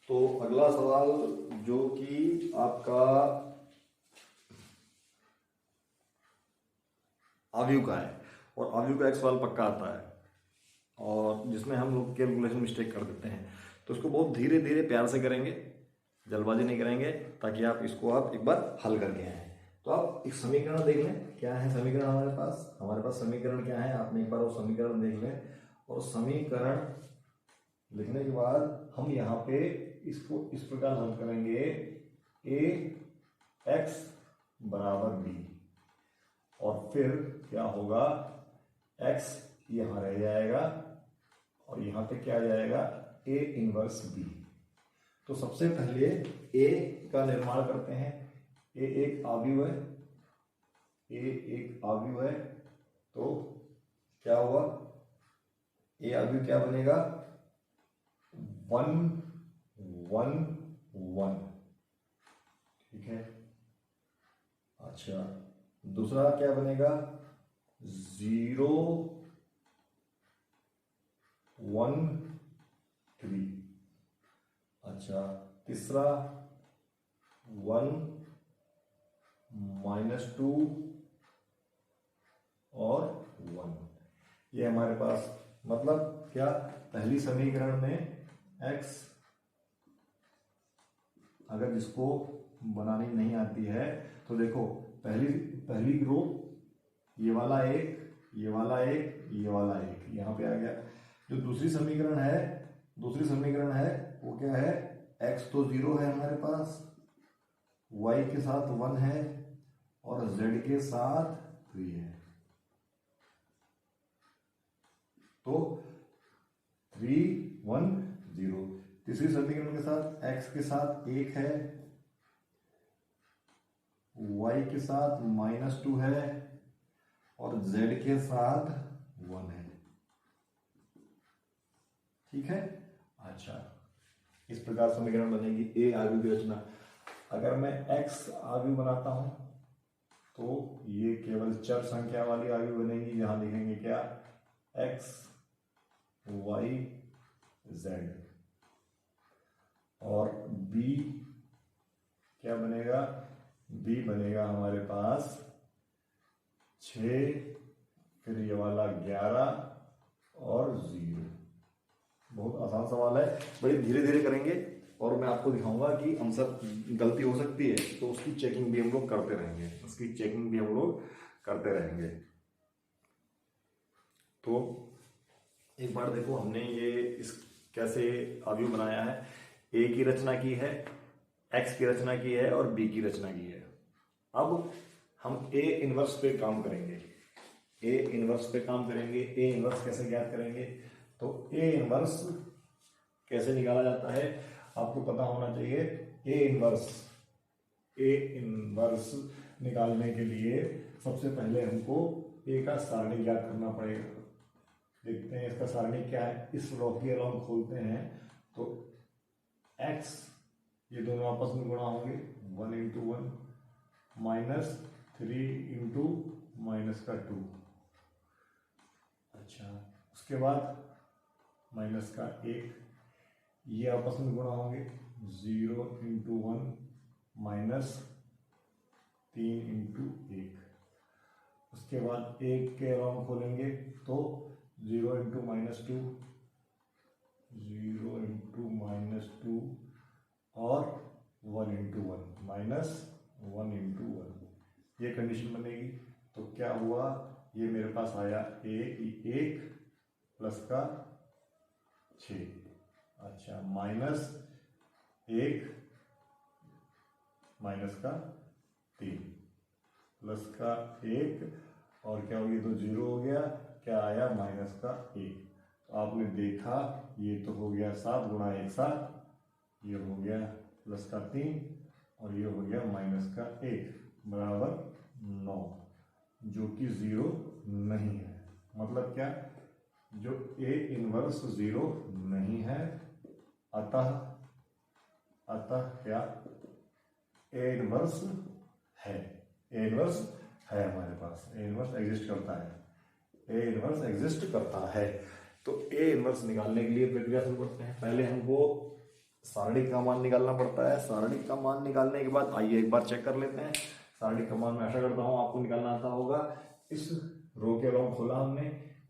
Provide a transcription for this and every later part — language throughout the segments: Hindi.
तो अगला सवाल जो कि आपका आव्यूह का है, और आव्यूह का एक सवाल पक्का आता है और जिसमें हम लोग कैलकुलेशन मिस्टेक कर देते हैं, तो उसको बहुत धीरे धीरे प्यार से करेंगे, जल्दबाजी नहीं करेंगे, ताकि आप इसको एक बार हल करके आए। तो आप एक समीकरण देख लें, क्या है समीकरण हमारे पास समीकरण क्या है, आपने एक बार वो समीकरण देख लें। और समीकरण लिखने के बाद हम यहाँ पे इसको इस प्रकार हल करेंगे, ए एक्स बराबर बी, और फिर क्या होगा, x यहाँ रह जाएगा और यहाँ पे क्या आ जाएगा, a इनवर्स b। तो सबसे पहले a का निर्माण करते हैं। a एक आव्यूह है, तो क्या हुआ, a आव्यूह क्या बनेगा, 1 1 1, ठीक है। अच्छा, दूसरा क्या बनेगा, 0 1 3। अच्छा, तीसरा 1 -2 और 1। ये हमारे पास मतलब क्या, पहली समीकरण में x, अगर जिसको बनानी नहीं आती है तो देखो, पहली रो ये वाला एक, ये वाला एक, ये वाला एक, यहाँ पे आ गया। जो दूसरी समीकरण है वो क्या है, x तो 0 है हमारे पास, y के साथ 1 है और z के साथ 3 है। तो 3 1 0। तीसरी समीकरण के साथ x के साथ 1 है, y के साथ -2 है और z के साथ 1 है, ठीक है। अच्छा, इस प्रकार समीकरण बनेगी ए आव्यूह की रचना। अगर मैं x आव्यूह बनाता हूं तो ये केवल चर संख्या वाली आव्यूह बनेगी, जहां लिखेंगे क्या, x y z। और b क्या बनेगा, b बनेगा हमारे पास 6, फिर ये वाला 11 और 0। बहुत आसान सवाल है, बड़ी धीरे धीरे करेंगे और मैं आपको दिखाऊंगा कि आंसर गलती हो सकती है, तो उसकी चेकिंग भी हम लोग करते रहेंगे। तो एक बार देखो, हमने ये इस कैसे आव्यूह बनाया है, ए की रचना की है, एक्स की रचना की है और बी की रचना की है। अब हम ए इनवर्स पे काम करेंगे। ए इनवर्स कैसे ज्ञात करेंगे, तो ए इनवर्स कैसे निकाला जाता है आपको पता होना चाहिए। ए इनवर्स निकालने के लिए सबसे पहले हमको ए का सारणी ज्ञात करना पड़ेगा। देखते हैं इसका सारणी क्या है। इस लॉ की अलॉन्ग खोलते हैं तो x, ये दोनों आपस में गुणा होंगे, 1 × 1 -3 × -2। अच्छा, उसके बाद -1, ये आपस में गुणा होंगे, 0 × 1 -3 × 1। उसके बाद 1 के अलॉन्ग खोलेंगे तो 0 × -2, 0 × -2 और 1 × 1 -1 × 1। ये कंडीशन बनेगी। तो क्या हुआ, ये मेरे पास आया a की 1 प्लस का 6। अच्छा, -1 माइनस का 3 प्लस का 1 और क्या हो गया, तो 0 हो गया, क्या आया, -1। तो आपने देखा ये तो हो गया 7 × 1 7, ये हो गया प्लस का 3 और ये हो गया -1 बराबर 9, जो कि 0 नहीं है। मतलब क्या, जो ए इनवर्स 0 नहीं है, अतः क्या, ए इनवर्स है। ए इनवर्स है हमारे पास, ए इनवर्स एग्जिस्ट करता है। तो ए इनवर्स निकालने के लिए प्रक्रिया शुरू करते हैं। पहले हमको सारणिक का मान निकालना पड़ता है। सारणिक का मान निकालने के बाद आइए एक बार चेक कर लेते हैं। सारणिक का मान मैं आशा करता हूँ आपको निकालना आता होगा। इस रो के अलावा खोला हमने,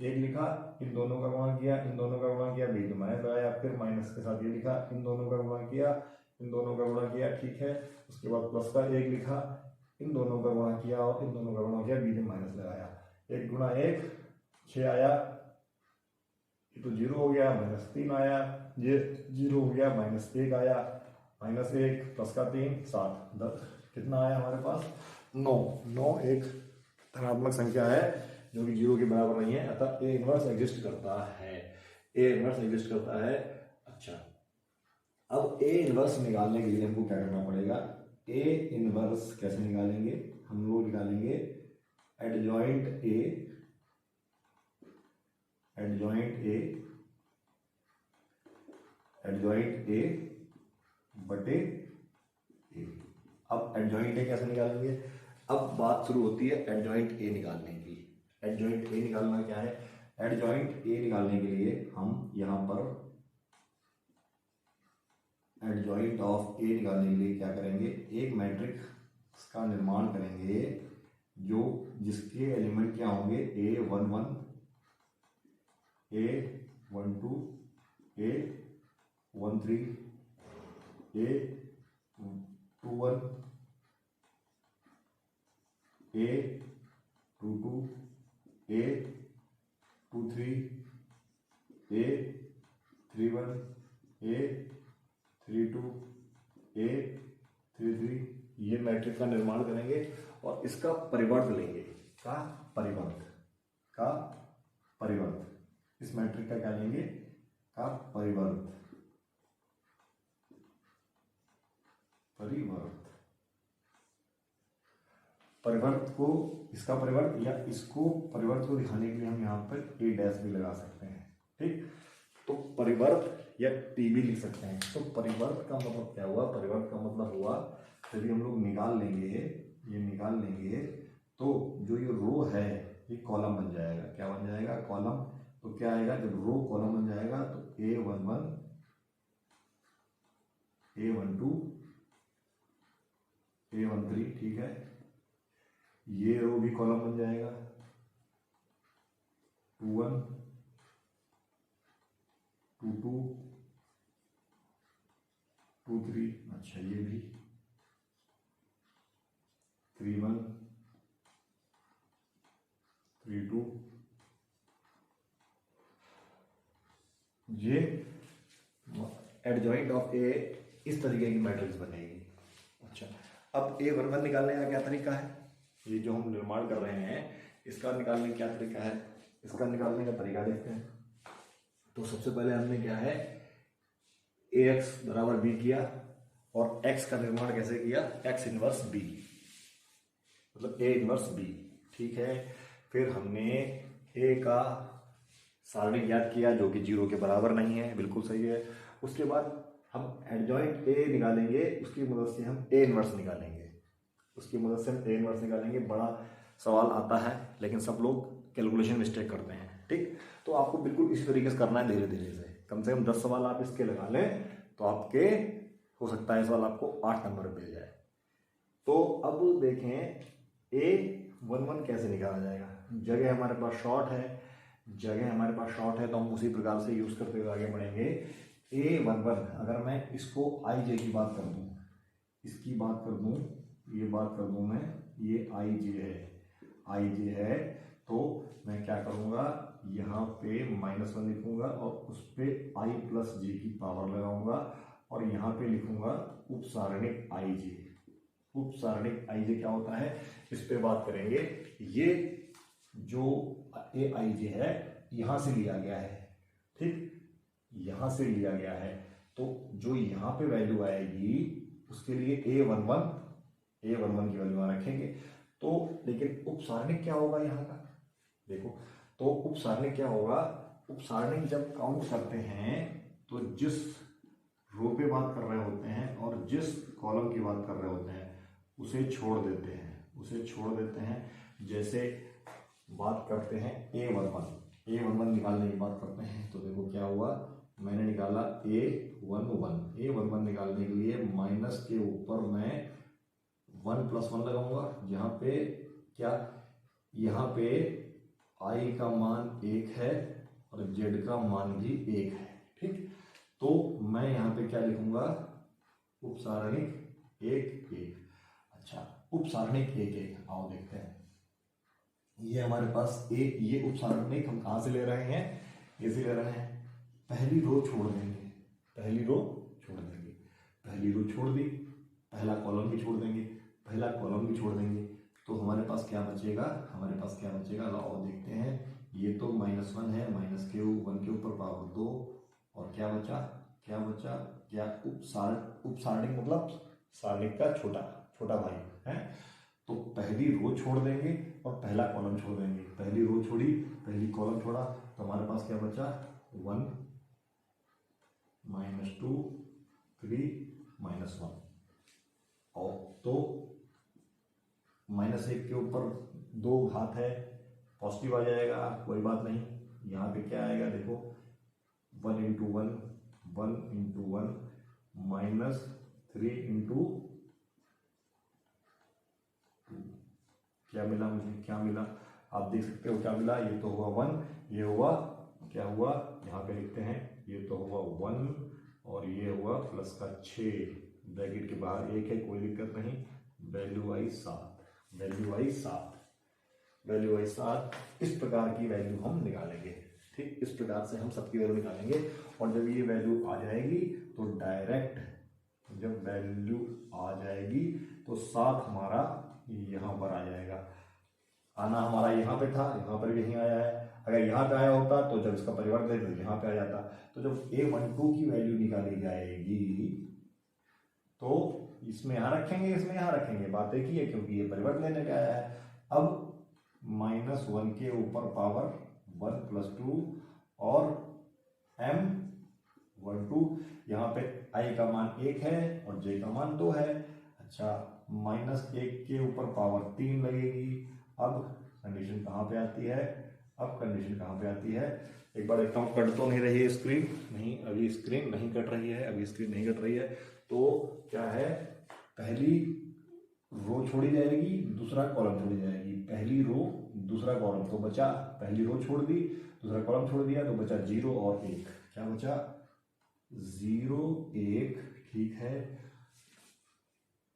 एक लिखा, इन दोनों का गुणा किया, इन दोनों का गुणा किया, बीच में माइनस लगाया, फिर माइनस के साथ ये लिखा, इन दोनों का गुणा किया, इन दोनों का गुणा किया, ठीक है। उसके बाद प्लस का एक लिखा, इन दोनों का गुणा किया और इन दोनों का गुणा किया, बीच में माइनस लगाया, 1 गुणा 1 6 आया, ये तो 0 हो गया, -3 आया, ये 0 हो गया, -1 आया, -1 प्लस का 3 7 10, कितना आया हमारे पास 9। 9 एक धनात्मक संख्या है जो कि 0 के बराबर नहीं है, अतः ए इनवर्स एग्जिस्ट करता है। ए इनवर्स एग्जिस्ट करता है। अच्छा, अब ए इनवर्स निकालने के लिए हमको क्या करना पड़ेगा? ए इनवर्स कैसे निकालेंगे? हम लोग निकालेंगे adjoint A, adjoint A, adjoint A बटे ए। अब एडजॉइंट ए कैसे निकालेंगे? अब बात शुरू होती है एडजॉइंट ए निकालने की। एडजॉइंट ए निकालना क्या है? एडजॉइंट ए निकालने के लिए हम यहां पर एडजॉइंट ऑफ ए निकालने के लिए क्या करेंगे? एक मैट्रिक्स का निर्माण करेंगे जो जिसके एलिमेंट क्या होंगे? A11, A12, A13, A21, A22, A23, A31, A32, A33, ये मैट्रिक्स का निर्माण करेंगे और इसका परिवर्त लेंगे। का परिवर्त, का परिवर्त, इस मैट्रिक्स का क्या लेंगे? का परिवर्त, परिवर्त, परिवर्त को, इसका परिवर्त या इसको परिवर्त को दिखाने के लिए हम यहाँ पर ए डैश भी लगा सकते हैं। ठीक, तो परिवर्त या टी भी लिख सकते हैं। तो परिवर्त का मतलब क्या हुआ? परिवर्त का मतलब हुआ यदि हम लोग निकाल लेंगे, ये निकाल लेंगे तो जो ये रो है ये कॉलम बन जाएगा। क्या बन जाएगा? कॉलम। तो क्या आएगा? जब रो कॉलम बन जाएगा तो A11, A12, A13, ठीक है। ये रो भी कॉलम बन जाएगा, 21, 22, 23, अच्छा ये भी 31, 32, ये एडजॉइंट ऑफ ए इस तरीके की मैट्रिक्स बनेगी। अच्छा, अब A11 निकालने का क्या तरीका है? ये जो हम निर्माण कर रहे हैं इसका निकालने का क्या तरीका है? इसका निकालने का तरीका देखते हैं। तो सबसे पहले हमने क्या है, ax बराबर b किया और x का निर्माण कैसे किया? x इनवर्स b, मतलब a इनवर्स b, ठीक है। फिर हमने a का सारणिक ज्ञात किया जो कि 0 के बराबर नहीं है, बिल्कुल सही है। उसके बाद हम एडजॉइंट a निकालेंगे, उसकी मदद से हम a इनवर्स निकालेंगे, उसकी मदद से हम a इनवर्स निकालेंगे। बड़ा सवाल आता है लेकिन सब लोग कैलकुलेशन मिस्टेक करते हैं। ठीक, तो आपको बिल्कुल इसी तरीके से करना है, धीरे धीरे से। कम 10 सवाल आप इसके लगा लें तो आपके हो सकता है इस सवाल आपको 8 नंबर मिल जाए। तो अब देखें A11 कैसे निकाला जाएगा। जगह हमारे पास शॉर्ट है, जगह हमारे पास शॉर्ट है तो हम उसी प्रकार से यूज करते हुए आगे बढ़ेंगे। A11 अगर मैं इसको IJ की बात कर दूं, इसकी बात कर दूं, ये बात कर दूं मैं, ये IJ है तो मैं क्या करूंगा? यहाँ पे -1 लिखूंगा और उस पे I प्लस जे की पावर लगाऊंगा और यहाँ पे लिखूंगा उपसारणिक IJ। उपसारणिक IJ क्या होता है इस पे बात करेंगे। ये जो AIJ है यहाँ से लिया गया है, ठीक, यहाँ से लिया गया है। तो जो यहाँ पे वैल्यू आएगी उसके लिए A11 की वैल्यू रखेंगे। तो लेकिन उपसारणिक क्या होगा यहाँ का? देखो, तो उपसारणिक क्या होगा? उपसारणिक जब काउंट करते हैं तो जिस रो पे बात कर रहे होते हैं और जिस कॉलम की बात कर रहे होते हैं उसे छोड़ देते हैं। जैसे बात करते हैं A11 निकालने की बात करते हैं तो देखो क्या हुआ, मैंने निकाला A11 निकालने के लिए माइनस के ऊपर मैं 1+1 लगाऊंगा, जहाँ पे क्या, यहाँ पे I का मान 1 है और Z का मान भी 1 है। ठीक, तो मैं यहाँ पे क्या लिखूंगा, उपसारणिक 1 1। अच्छा, उपसारणिक 1 1 आओ देखते हैं। ये हमारे पास ये उपसारणिक हम कहाँ से ले रहे हैं, ये से ले रहे हैं। पहली रो छोड़ देंगे, पहली रो छोड़ देंगे, पहली रो छोड़ दी, पहला कॉलम भी छोड़ देंगे, पहला कॉलम भी छोड़ देंगे, तो हमारे पास क्या बचेगा, हमारे पास क्या बचेगा, लाओ देखते हैं। ये तो -1 है, -1 के ऊपर पावर 2, और क्या बचा, क्या बचा, क्या उपसारणिक मतलब सारणिक का छोटा छोटा भाई है। तो पहली रो छोड़ देंगे और पहला कॉलम छोड़ देंगे, पहली रो छोड़ी, पहली कॉलम छोड़ा, तो हमारे पास क्या बचा, 1 -2 3 -1। और तो -1 के ऊपर 2 घात है, पॉजिटिव आ जाएगा, कोई बात नहीं। यहाँ पे क्या आएगा देखो, 1 × 1 1 × 1 -3 × 2। क्या मिला मुझे, क्या मिला, आप देख सकते हो क्या मिला। ये तो हुआ 1, ये हुआ क्या हुआ, यहाँ पे लिखते हैं, ये तो हुआ 1 और ये हुआ प्लस का 6, ब्रैकेट के बाहर 1 है, कोई दिक्कत नहीं। वैल्यू आई 7, वैल्यू आई 7, वैल्यू आई 7। इस प्रकार की वैल्यू हम निकालेंगे। ठीक, इस प्रकार से हम सबकी वैल्यू निकालेंगे। और जब ये वैल्यू आ जाएगी तो डायरेक्ट, जब वैल्यू आ जाएगी तो 7 हमारा यहाँ पर आ जाएगा। आना हमारा यहाँ पे था, यहाँ पर भी यहीं आया है। अगर यहाँ पे आया होता तो जब इसका परिवर्तन है तो यहाँ पे आ जाता। तो जब A12 की वैल्यू निकाली जाएगी तो इसमें यहाँ रखेंगे, इसमें यहाँ रखेंगे, बात एक ही है, क्योंकि ये परिवर्तन लेने का आया है। अब -1 के ऊपर पावर 1 + 2 और M12, यहाँ पे I का मान 1 है और J का मान 2 है। अच्छा, -1 के ऊपर पावर 3 लगेगी। अब कंडीशन कहाँ पे आती है, अब कंडीशन कहाँ पे आती है, एक बार देखता हूँ, कट तो नहीं रही है स्क्रीन, नहीं अभी स्क्रीन नहीं कट रही है, अभी स्क्रीन नहीं कट रही है। तो क्या है, पहली रो छोड़ी जाएगी, दूसरा कॉलम छोड़ी जाएगी, पहली रो दूसरा कॉलम, तो बचा, पहली रो छोड़ दी, दूसरा कॉलम छोड़ दिया, तो बचा 0 और 1। क्या बचा, 0 1। ठीक है,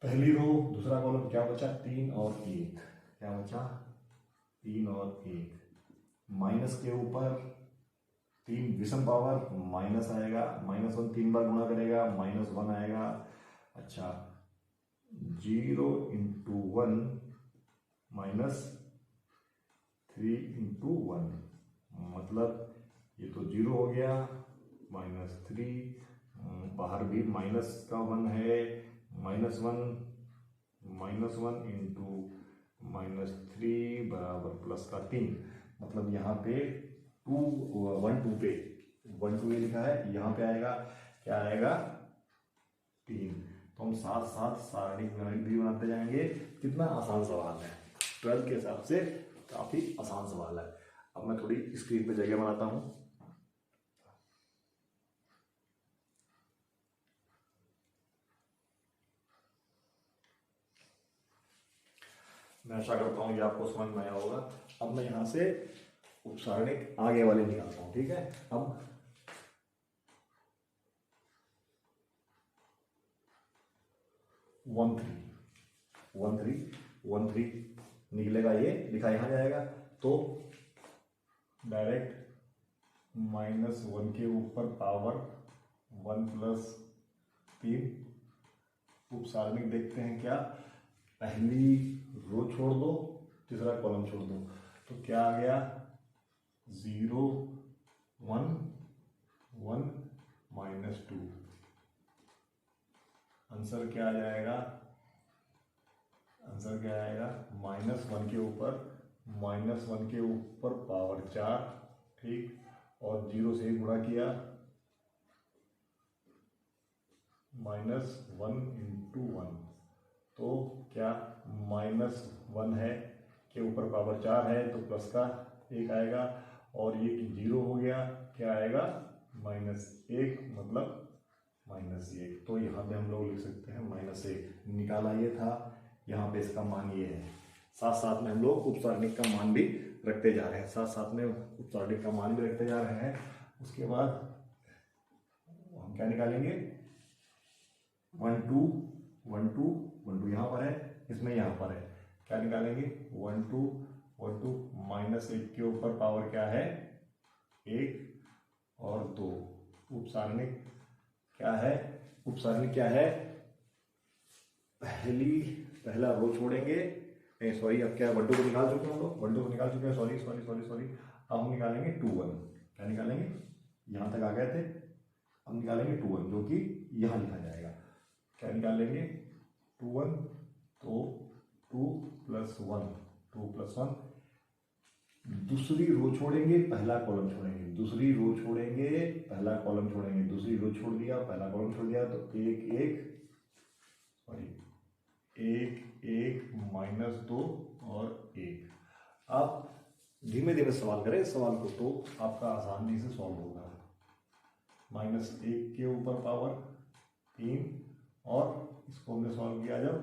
पहली रो दूसरा कॉलम, क्या बचा, 3 और 1। क्या बचा, 3 और 1। माइनस के ऊपर 3 विषम पावर, माइनस आएगा, -1 3 बार गुणा करेगा, -1 आएगा। अच्छा, 0 × 1 -3 × 1, मतलब ये तो 0 हो गया, -3, बाहर भी माइनस का 1 है, -1 × -3 बराबर प्लस का 3, मतलब यहाँ पे 1 2 पे 1 2 ये लिखा है, यहाँ पे आएगा, क्या आएगा, 3। तो हम साथ साथ सारणी भी बनाते जाएंगे। कितना आसान सवाल है, 12 के हिसाब से काफी आसान सवाल है। अब मैं थोड़ी स्क्रीन पे जगह बनाता हूँ। मैं आशा करता हूँ ये आपको समझ में आया होगा। अब मैं यहाँ से उपसारणिक आगे वाले निकालता हूँ। ठीक है, अब वन थ्री निकलेगा, ये लिखा यहाँ जाएगा, तो डायरेक्ट -1 के ऊपर पावर 1 + 3। उपसारणिक देखते हैं क्या, पहली रो छोड़ दो, तीसरा कॉलम छोड़ दो, तो क्या आ गया, 0 1 1 -2। आंसर क्या आ जाएगा, आंसर क्या आएगा, -1 के ऊपर पावर 4। ठीक, और 0 से गुणा किया, -1 × 1, तो क्या, -1 है के ऊपर पावर 4 है, तो प्लस का 1 आएगा, और ये 0 हो गया, क्या आएगा, -1 मतलब -1। तो यहाँ पे हम लोग लिख सकते हैं -1 निकाला ये था, यहाँ पे इसका मान ये है। साथ साथ में हम लोग उपसारणिक का मान भी रखते जा रहे हैं, साथ साथ में उपसारणिक का मान भी रखते जा रहे हैं। उसके बाद हम क्या निकालेंगे, 1 2 1 2 1 2 यहाँ पर है, इसमें यहाँ पर है, क्या निकालेंगे 1 2 1 2 -1 के ऊपर पावर क्या है 1 और 2। उपसारणिक क्या है, उपसारणिक क्या है, पहला रो छोड़ेंगे, सॉरी अब क्या 1 2 को निकाल चुके हैं हम लोग, 1 2 को निकाल चुके हैं, सॉरी सॉरी सॉरी सॉरी। अब हम निकालेंगे 2 1, क्या निकालेंगे, यहाँ तक आ गए थे, अब निकालेंगे 2 1 जो कि यहाँ लिखा जाएगा, क्या निकालेंगे 2 1, तो 2 + 1 2 + 1, दूसरी रो छोड़ेंगे पहला कॉलम छोड़ेंगे, दूसरी रो छोड़ेंगे पहला कॉलम छोड़ेंगे, दूसरी रो छोड़ दिया पहला कॉलम छोड़ दिया, तो 1 1 सॉरी 1 1 -2 और 1। आप धीमे धीमे सवाल करें इस सवाल को, तो आपका आसानी से सॉल्व होगा। -1 के ऊपर पावर 3 और इसको हमने सॉल्व किया जब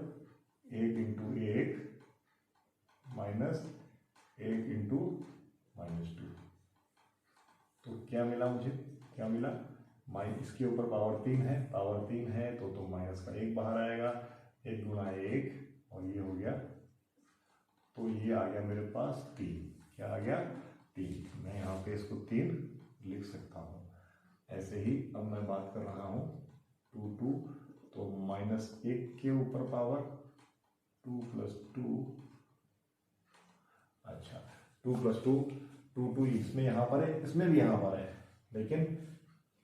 1 × 1 -1 × -2, तो क्या मिला मुझे, क्या मिला, इसके ऊपर पावर 3 है, तो माइनस का 1 बाहर आएगा, 1 × 1 और ये हो गया, तो ये आ गया मेरे पास 3, क्या आ गया 3। मैं यहाँ पे इसको 3 लिख सकता हूँ। ऐसे ही अब मैं बात कर रहा हूँ 2 2, तो -1 के ऊपर पावर 2 + 2, अच्छा 2 + 2 2 2 इसमें यहाँ पर है, इसमें भी यहाँ पर है, लेकिन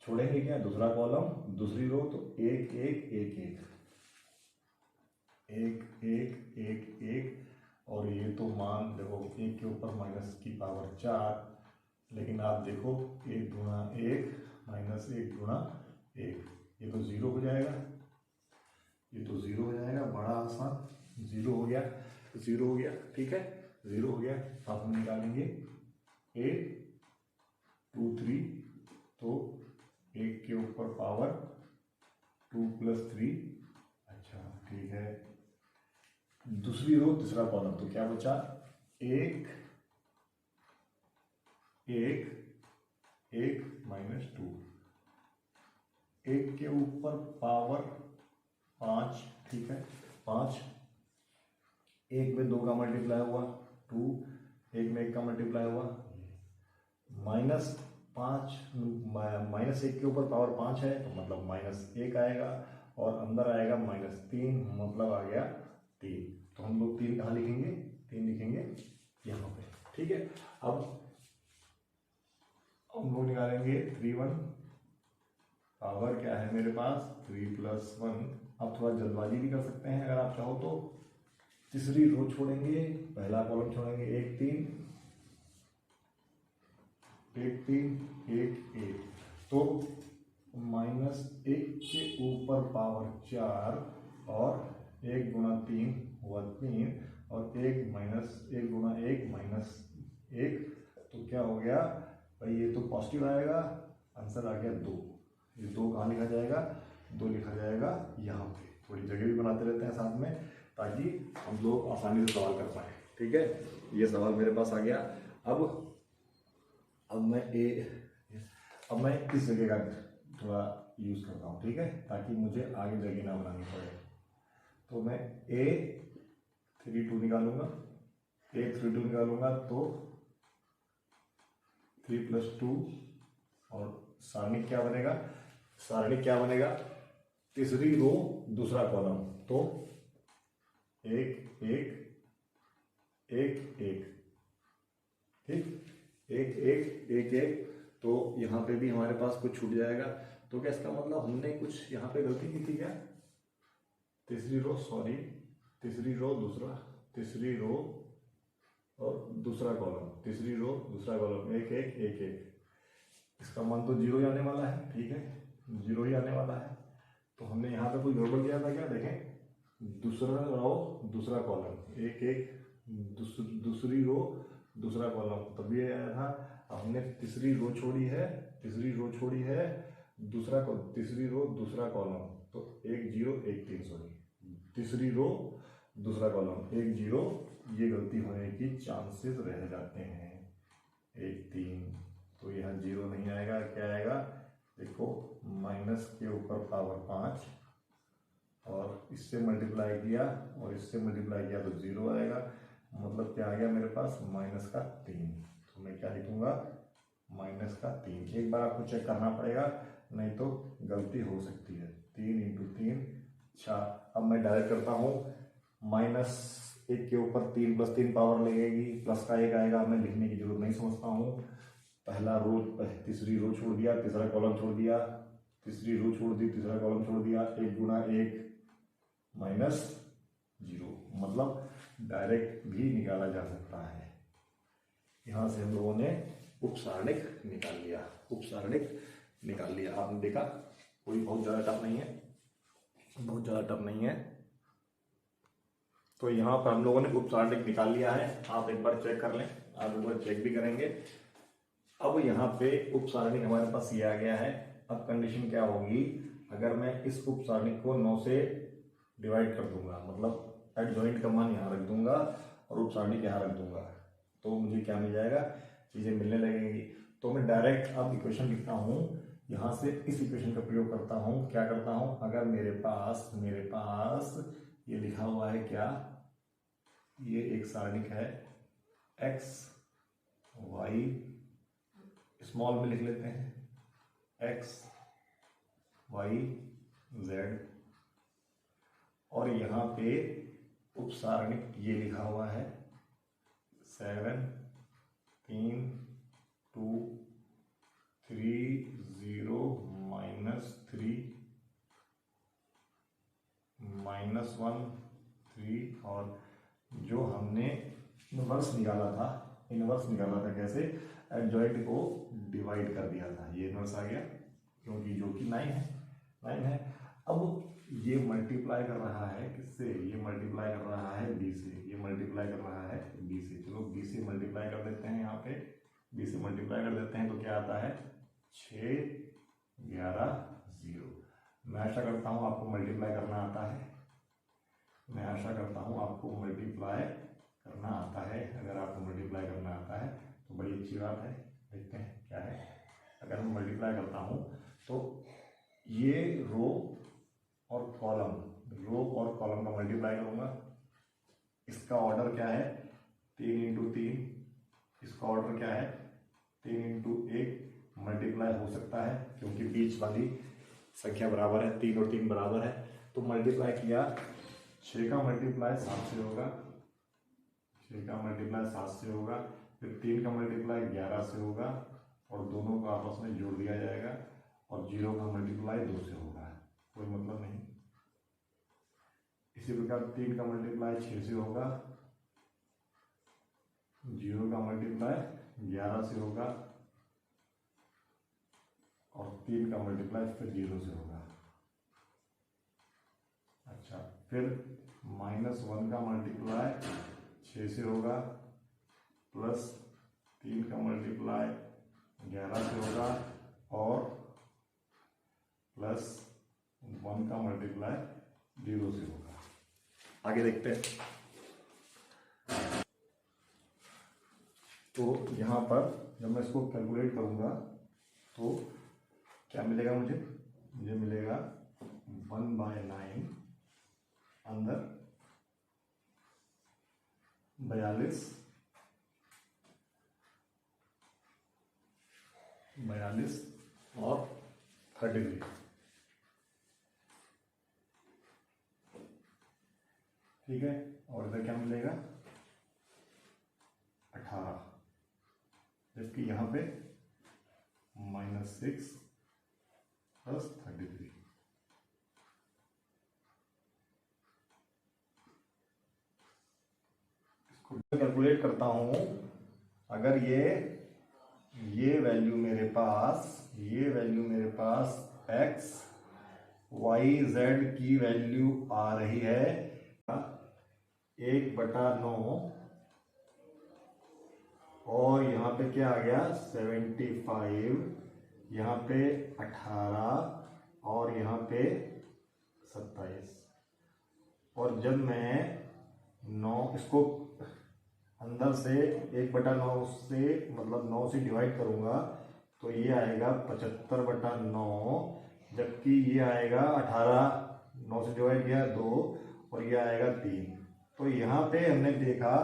छोड़ेंगे क्या दूसरा कॉलम दूसरी रो, तो 1 1 1 1 1 1 1 1, और ये तो मान देखो 1 के ऊपर -4, लेकिन आप देखो 1 × 1 -1 × 1, ये तो 0 हो जाएगा, ये तो 0 हो जाएगा, बड़ा आसान 0 हो गया, 0 हो गया, ठीक है 0 हो गया। अब हम निकालेंगे a 2 3, तो 1 के ऊपर पावर 2 + 3, अच्छा ठीक है, दूसरी रो तीसरा कॉलम, तो क्या बचा 1 1 1 -2, 1 के ऊपर पावर 5, ठीक है 5, 1 में 2 का मल्टीप्लाई हुआ 2, 1 में 1 का मल्टीप्लाई हुआ -5, -1 के ऊपर पावर 5 है, तो मतलब -1 आएगा, और अंदर आएगा -3, मतलब आ गया 3। तो हम लोग 3 कहाँ लिखेंगे, 3 लिखेंगे यहाँ पे, ठीक है। अब हम लोग निकालेंगे 3 1, पावर क्या है मेरे पास 3 + 1। अब थोड़ा जल्दबाजी भी कर सकते हैं अगर आप चाहो तो, तीसरी रो छोड़ेंगे पहला कॉलम छोड़ेंगे, 1 3 1 3 1 1, तो -1 के ऊपर पावर 4 और 1 × 3 हुआ 3, और 1 × 1 तो क्या हो गया भाई, ये तो पॉजिटिव आएगा, आंसर आ गया 2। ये 2 कहाँ लिखा जाएगा, 2 लिखा जाएगा यहाँ पे। थोड़ी जगह भी बनाते रहते हैं साथ में, ताकि हम लोग आसानी से सवाल कर पाए, ठीक है। ये सवाल मेरे पास आ गया। अब मैं इस जगह का थोड़ा यूज़ करता हूँ, ठीक है, ताकि मुझे आगे जगह ना बनानी पड़े। तो मैं a 3 2 निकालूंगा, a 3 2 निकालूंगा, तो 3 + 2, और सारणिक क्या बनेगा, सारणिक क्या बनेगा, तीसरी रो दूसरा कॉलम, तो 1 1 1 1, ठीक 1 1 1 1, तो यहाँ पे भी हमारे पास कुछ छूट जाएगा। तो क्या इसका मतलब हमने कुछ यहाँ पे गलती की थी क्या, तीसरी रो सॉरी तीसरी रो और दूसरा कॉलम, तीसरी रो दूसरा कॉलम 1 1 1 1, इसका मान तो 0 ही आने वाला है, ठीक है 0 ही आने वाला है। तो हमने यहाँ पे कोई गड़बड़ किया था क्या, देखें दूसरा रो दूसरा कॉलम 1 1, दूसरी रो दूसरा कॉलम तब भी आया था। अब हमने तीसरी रो छोड़ी है, दूसरा तीसरी रो दूसरा कॉलम, तो 1 0 1 3, सॉरी तीसरी रो दूसरा कॉलम 1 0, ये गलती होने की चांसेस रह जाते हैं 1 3, तो यहाँ 0 नहीं आएगा, क्या आएगा देखो, माइनस के ऊपर पावर 5 और इससे मल्टीप्लाई किया और इससे मल्टीप्लाई किया तो 0 आएगा, मतलब क्या आ गया मेरे पास -3। तो मैं क्या लिखूंगा -3। एक बार आपको चेक करना पड़ेगा, नहीं तो गलती हो सकती है। 3 × 3 4। अब मैं डायरेक्ट करता हूँ, -1 के ऊपर 3 + 3 पावर लगेगी, प्लस का 1 आएगा, मैं लिखने की जरूरत नहीं समझता हूँ। पहला रो तीसरी रो छोड़ दिया, तीसरा कॉलम छोड़ दिया, तीसरी रो छोड़ दी, तीसरा कॉलम छोड़ दिया, 1 × 1 -0, मतलब डायरेक्ट भी निकाला जा सकता है। यहाँ से हम लोगों ने उपसारणिक निकाल लिया। आपने देखा कोई बहुत ज़्यादा टफ नहीं है, तो यहाँ पर हम लोगों ने उपसारणिक निकाल लिया है। आप एक बार चेक कर लें, आप एक बार चेक भी करेंगे। अब यहाँ पे उपसारणिक हमारे पास ये आ गया है। अब कंडीशन क्या होगी, अगर मैं इस उपसारणिक को 9 से डिवाइड कर दूंगा, मतलब एडजॉइंट का मान यहाँ रख दूंगा और उपसारणिक यहाँ रख दूंगा, तो मुझे क्या मिल जाएगा, चीज़ें मिलने लगेंगी। तो मैं डायरेक्ट अब इक्वेशन लिखता हूँ, यहाँ से इस इक्वेशन का प्रयोग करता हूँ। क्या करता हूँ, अगर मेरे पास ये लिखा हुआ है, क्या ये एक सारणिक है x y, स्मॉल में लिख लेते हैं, x y z, और यहाँ पे उपसारणिक ये लिखा हुआ है 7 3 2 3 0 -3 -1 3, और जो हमने इनवर्स निकाला था कैसे, एडजॉइंट को डिवाइड कर दिया था, ये इनवर्स आ गया, क्योंकि जो कि 9 है। अब ये मल्टीप्लाई कर रहा है किससे, ये मल्टीप्लाई कर रहा है b से, चलो b से मल्टीप्लाई कर देते हैं। यहाँ पे b से मल्टीप्लाई कर देते हैं तो क्या आता है 6 11 0। मैं आशा करता हूँ आपको मल्टीप्लाई करना आता है, अगर आपको मल्टीप्लाई करना आता है तो बड़ी अच्छी बात है। देखते हैं क्या है। अगर मैं मल्टीप्लाई करता हूँ तो ये रो और कॉलम का मल्टीप्लाई करूँगा। इसका ऑर्डर क्या है 3 × 3, इसका ऑर्डर क्या है 3 × 1 मल्टीप्लाई हो सकता है, क्योंकि बीच वाली संख्या बराबर है, 3 और 3 बराबर है। तो मल्टीप्लाई किया, 6 का मल्टीप्लाई 7 से होगा, फिर 3 का मल्टीप्लाई 11 से होगा, और दोनों को आपस में जोड़ दिया जाएगा, और 0 का मल्टीप्लाई 2 से होगा, कोई मतलब नहीं। इसी प्रकार 3 का मल्टीप्लाई 6 से होगा, 0 का मल्टीप्लाई 11 से होगा, और 3 का मल्टीप्लाई फिर 0 से होगा। अच्छा, फिर -1 का मल्टीप्लाई 6 से होगा, प्लस 3 का मल्टीप्लाई 11 से होगा, और प्लस 1 का मल्टीप्लाई 0 से होगा। आगे देखते हैं। तो यहाँ पर जब मैं इसको कैलकुलेट करूँगा तो क्या मिलेगा, मुझे मिलेगा 1/9 अंदर 42 और 33। ठीक है, और इधर क्या मिलेगा 18, जबकि यहाँ पे -6 + 33। इसको कैलकुलेट करता हूँ, अगर ये वैल्यू मेरे पास x y z की वैल्यू आ रही है 1/9 और यहाँ पे क्या आ गया 75, यहाँ पे 18 और यहाँ पे 27। और जब मैं 9 इसको अंदर से 1/9 से मतलब 9 से डिवाइड करूँगा तो ये आएगा 75/9, जबकि ये आएगा 18, 9 से डिवाइड किया 2 और ये आएगा 3। तो यहाँ पे हमने देखा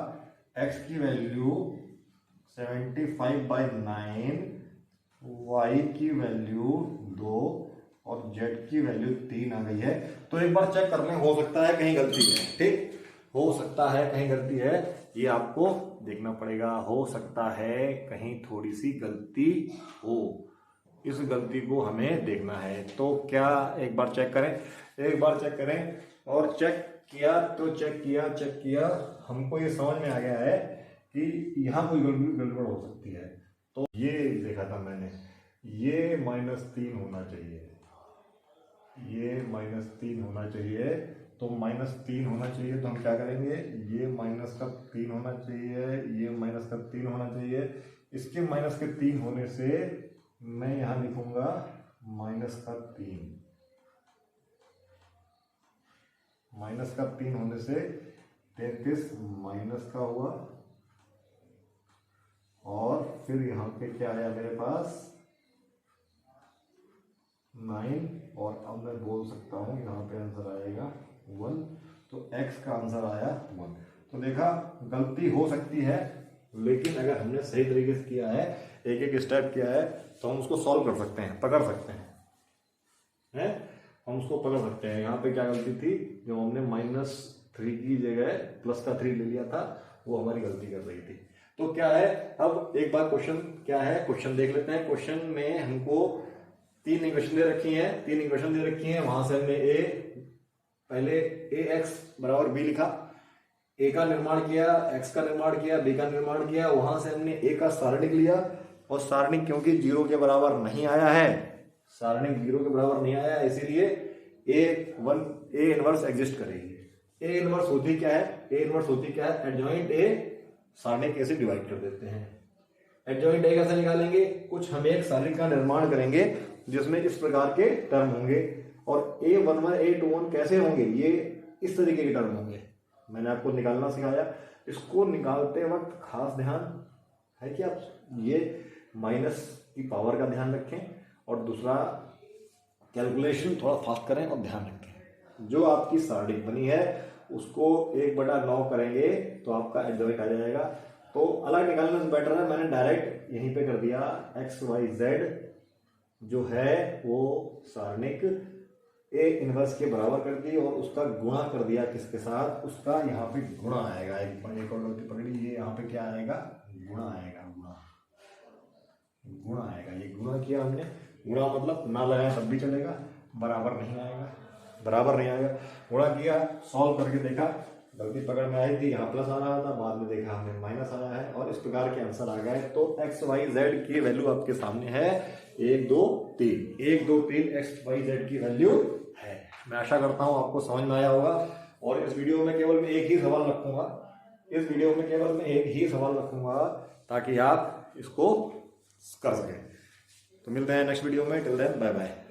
x की वैल्यू 75/9, y की वैल्यू 2 और z की वैल्यू 3 आ गई है। तो एक बार चेक कर लें, हो सकता है कहीं गलती है, ठीक, हो सकता है कहीं गलती है, ये आपको देखना पड़ेगा। हो सकता है कहीं थोड़ी सी गलती हो, इस गलती को हमें देखना है। तो क्या एक बार चेक करें, एक बार चेक करें। और चेक किया तो चेक किया हमको ये समझ में आ गया है कि यहाँ कोई गड़बड़ हो सकती है। तो ये देखा था मैंने, ये -3 होना चाहिए, ये -3 होना चाहिए। तो -3 होना चाहिए तो हम क्या करेंगे, ये -3 होना चाहिए, ये -3 होना चाहिए। इसके -3 होने से मैं यहाँ लिखूंगा -3, -3 होने से 33 माइनस का हुआ। और फिर यहाँ पे क्या आया मेरे पास 9, और अब मैं बोल सकता हूँ यहाँ पे आंसर आएगा 1। तो x का आंसर आया 1। तो देखा गलती हो सकती है, लेकिन अगर हमने सही तरीके से किया है, एक एक स्टेप किया है, तो हम उसको सॉल्व कर सकते हैं, पकड़ सकते हैं, हम उसको पकड़ सकते हैं। यहाँ पे क्या गलती थी, जो हमने -3 की जगह +3 ले लिया था, वो हमारी गलती कर रही थी। तो क्या है, अब एक बार क्वेश्चन क्या है, क्वेश्चन देख लेते हैं। क्वेश्चन में हमको 3 इक्वेशन दे रखी हैं, वहां से हमने पहले ax बराबर b लिखा, a का निर्माण किया, x का निर्माण किया, b का निर्माण किया। वहां से हमने a का सारणिक लिया, और सारणिक क्योंकि 0 के बराबर नहीं आया है, सारणिक 0 के बराबर नहीं आया, इसीलिए a इनवर्स एग्जिस्ट करेगी। a इनवर्स होती क्या है, एडजॉइंट a सारणिक a से डिवाइड कर देते हैं। एडजॉइंट a कैसे निकालेंगे, कुछ हम एक सारणिक का निर्माण करेंगे जिसमें इस प्रकार के टर्म होंगे, और a11 a21 कैसे होंगे, ये इस तरीके के टर्म होंगे। मैंने आपको निकालना सिखाया, इसको निकालते वक्त खास ध्यान है कि आप ये माइनस की पावर का ध्यान रखें, और दूसरा कैलकुलेशन थोड़ा फास्ट करें और ध्यान रखें। जो आपकी सारणिक बनी है उसको 1/9 करेंगे तो आपका एडजॉइंट आ जाएगा। तो अलग निकालने से बेटर है, मैंने डायरेक्ट यहीं पे कर दिया, एक्स वाई जेड जो है वो सारणिक a इनवर्स के बराबर कर दी, और उसका गुणा कर दिया किसके साथ, उसका यहाँ पे गुणा आएगा। एक और गलती पकड़ी, ये यहाँ पे क्या आएगा, गुणा आएगा, गुणा आएगा। ये गुणा किया हमने, गुणा मतलब ना लगाया तब भी चलेगा, बराबर नहीं आएगा। गुणा किया, सॉल्व करके देखा, गलती पकड़ में आई थी, यहाँ प्लस आ रहा था, बाद में देखा हमने माइनस आया है, और इस प्रकार के आंसर आ गए। तो एक्स वाई जेड की वैल्यू आपके सामने है 1 2 3 एक्स वाई जेड की वैल्यू है। मैं आशा करता हूँ आपको समझ में आया होगा। और इस वीडियो में केवल मैं एक ही सवाल रखूंगा, ताकि आप इसको कर सकें। तो मिलते हैं नेक्स्ट वीडियो में, टिल देन बाय बाय।